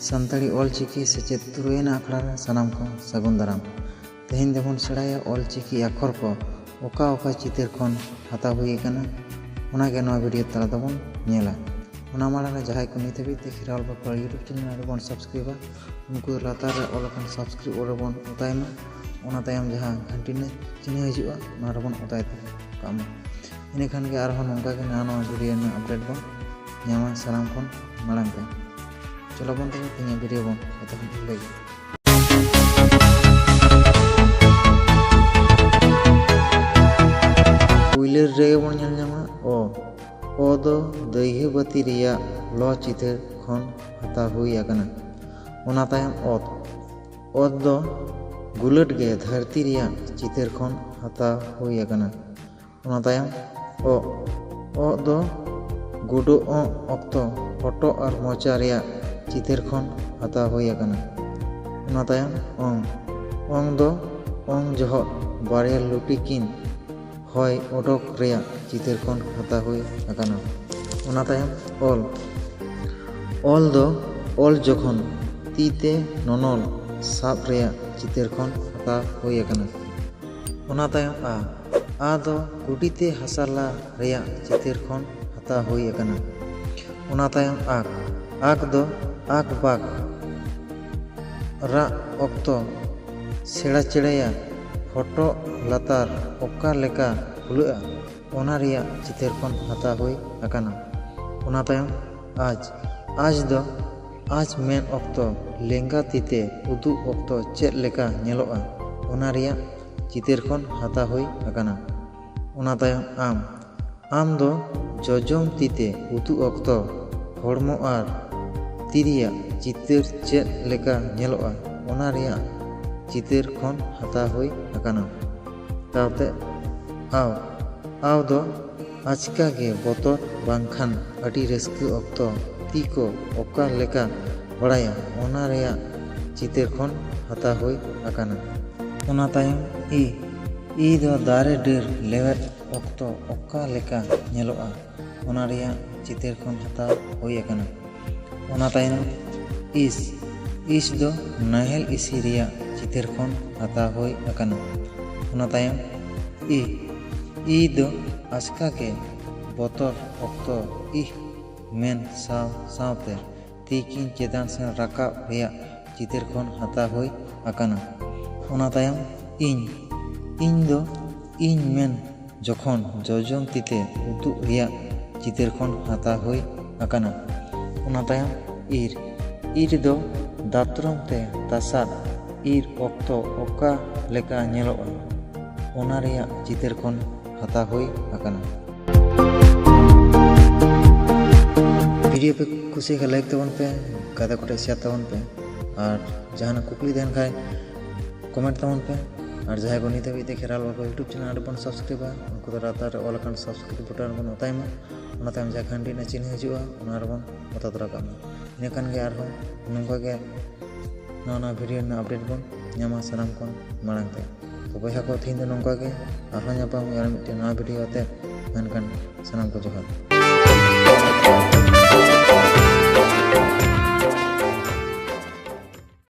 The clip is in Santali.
ᱥᱟᱱᱛᱟᱲᱤ ᱚᱞᱪᱤᱠᱤ ᱥᱮᱪᱮᱫ ᱛᱩᱨᱩᱭᱟᱱᱟᱜ ᱟᱠᱷᱲᱟ ᱨᱮ ᱥᱟᱱᱟᱢ ᱠᱚ ᱥᱟᱹᱜᱩᱱ ᱫᱟᱨᱟᱢ। ᱛᱮᱦᱮᱧ ᱫᱚᱵᱚᱱ ᱥᱮᱬᱟᱭᱟ ᱚᱞᱪᱤᱠᱤ ᱟᱠᱷᱚᱨ ᱠᱚ ᱚᱠᱟ ᱚᱠᱟ ᱪᱤᱛᱟᱹᱨ ᱠᱷᱚᱱ ᱦᱟᱛᱟᱣ ᱦᱩᱭ ᱟᱠᱟᱱᱟ, ᱚᱱᱟᱜᱮ ᱱᱚᱣᱟ ᱵᱷᱤᱰᱤᱭᱳ ᱛᱟᱞᱟ ᱫᱚᱵᱚᱱ ᱧᱮᱞᱟ। ᱚᱱᱟ ᱢᱟᱲᱟᱝ ᱨᱮ ᱡᱟᱦᱟᱸᱭ ᱠᱚ ᱱᱤᱛ ᱦᱟᱹᱵᱤᱡ ᱛᱮ ᱠᱷᱮᱨᱣᱟᱞ ᱵᱟᱠᱚ ᱤᱭᱩᱴᱩᱵᱽ ᱪᱮᱱᱮᱞ ᱨᱮᱵᱚᱱ ᱥᱟᱵᱥᱠᱨᱟᱭᱤᱵᱟ, ᱩᱱᱠᱩ ᱞᱟᱛᱟᱨ ᱨᱮ ᱚᱞ ᱟᱠᱟᱱ ᱥᱟᱵᱥᱠᱨᱟᱭᱤᱵ ᱨᱮᱵᱚᱱ ᱚᱛᱟᱭ ᱢᱟ। ᱚᱱᱟ ᱛᱟᱭᱚᱢ ᱡᱟᱦᱟᱸ ᱜᱷᱟᱱᱴᱤ ᱪᱤᱱᱦᱟᱹ ᱦᱤᱡᱩᱜᱼᱟ, ᱚᱱᱟ ᱨᱮᱵᱚᱱ ᱚᱛᱟᱭ ᱠᱟᱜ ᱢᱟ। ᱤᱱᱟᱹᱠᱷᱟᱱ ᱜᱮ ᱟᱨᱦᱚᱸ ᱱᱚᱝᱠᱟᱜᱮ ᱱᱟᱣᱟ ᱵᱷᱤᱰᱤᱭᱳ ᱨᱮᱱᱟᱜ ᱟᱯᱰᱮᱴ ᱵᱚᱱ ᱧᱟᱢᱟ ᱥᱟᱱᱟᱢ ᱠᱷᱚᱱ ᱢᱟᱲᱟᱝ ᱛᱮ। चलो बन तब तेज भिडियो बन लगे पुइलर रे बन नेल ᱧᱟᱢᱟ ओ दो दैह्य बाती रिया लो चितर खन हता हुई आकना। ओना तायम ओत दो गुलट गे धरती रिया चितर खन हता हुई आकना। ओना तायम ओ दो गुडो ऑक्तो फोटो और मोचा रिया चितर खन हता हुई आकना। ओना तायम ओंग दो ओंग जहो बारिया लुटी किन हय ओडोक रिया चितर खन हता हुई आकना। ओना तायम ओल दो ओल जखन तीते ननल साब रिया चितर खन हता हुई आकना। ओना तायम आ दो गुडीते हासाला रिया चितर खन हता हुई आकना। ओना तायम आक दो आक बाग रा ऑक्तो सेड़ा चेड़ेया फोटो लातार ओका लेका खुलुआ ओना रिया चितर खन हता हुई आकना। ओना तायम आज दो आज मेन ऑक्तो लेंगा तीते उदु ऑक्तो चेद लेका नेलोआ ओना रिया चितर खन हता हुई आकना। ओना तायम आम दो जोजोम तीते उदु ऑक्तो हड़मो आर तिरिया चितर चेद लेका नेलोआ ओना रिया चितर खन हता हुई आकना। तावते आव दो आचका गे बोतर बांखान अटी रस्क ऑक्तो ती को ओका लेका बड़ाया ओना रिया चितर खन हता हुई आकना। ओना तायम ई दो दारे डेर लेवेट ऑक्तो ओका लेका नेलोआ ओना रिया चितर खन हता हुई आकना। ओना तायम इस दो नाहेल इसी रिया चितर खन हता हुई आकना। ओना तायम ई दो आचका के बोतर ऑक्तो मेन सावते तीकिन चेतान से राकाब रिया चितर खन हता हुई आकना। ओना तायम इन दो मेन जखन जोजोम तीते उदु रिया चितर खन हता हुई आकना। ओना तायम ईर दो दातरम ते तासाद ईर ऑक्तो ओका लेका नेलोआ ओना रिया चितर खन हता हुई आकना। वीडियो पे खुशी का लाइक तबन पे गादा कोटे शेयर तबन पे और जहां कुकली देन खाए कमेंट तबन पे और जहां को नित हबी ते खेराल बाको यूट्यूब चैनल बन सब्सक्राइब उनको तो रातार ऑल अकाउंट सब्सक्राइब बटन बन ओताय मा ओना तायम जहां घंटी ना चिन्ह हिजुआ ओना रबन ओता तरा का इनखान के आरो नंका के नवा वीडियो ना अपडेट बन ᱧᱟᱢᱟ ᱥᱟᱱᱟᱢ ᱠᱷᱚᱱ ᱢᱟᱲᱟᱝ ᱛᱮ। तो बयहा को थीन नौका के आरो ᱧᱟᱯᱟᱢ ᱟᱨ ᱢᱤᱫᱴᱮᱱ नवा वीडियो आते मेनखान सानाम को जोहार।